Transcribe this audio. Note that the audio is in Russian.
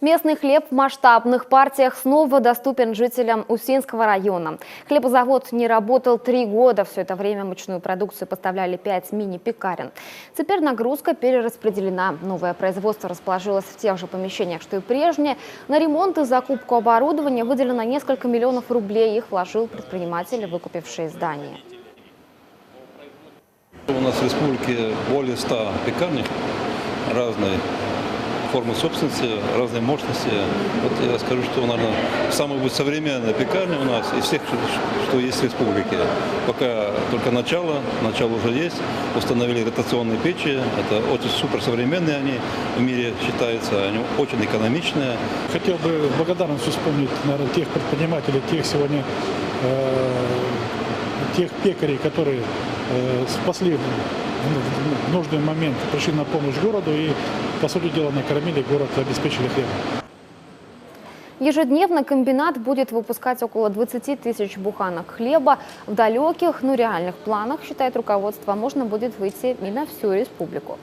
Местный хлеб в масштабных партиях снова доступен жителям Усинского района. Хлебозавод не работал 3 года. Все это время мучную продукцию поставляли 5 мини-пекарен. Теперь нагрузка перераспределена. Новое производство расположилось в тех же помещениях, что и прежнее. На ремонт и закупку оборудования выделено несколько миллионов рублей. Их вложил предприниматель, выкупивший здание. У нас в республике более 100 пекарен разной формы собственности, разной мощности. Вот я скажу, что, наверное, самая будет современная пекарня у нас из всех, что есть в республике. Пока только начало уже есть. Установили ротационные печи. Это очень суперсовременные они в мире считаются. Они очень экономичные. Хотел бы в благодарность вспомнить, наверное, тех предпринимателей, тех сегодня тех пекарей, которые спасли в нужный момент, пришли на помощь городу и, по сути дела, накормили город, обеспечили хлебом. Ежедневно комбинат будет выпускать около 20 тысяч буханок хлеба. В далеких, но реальных планах, считает руководство, можно будет выйти и на всю республику.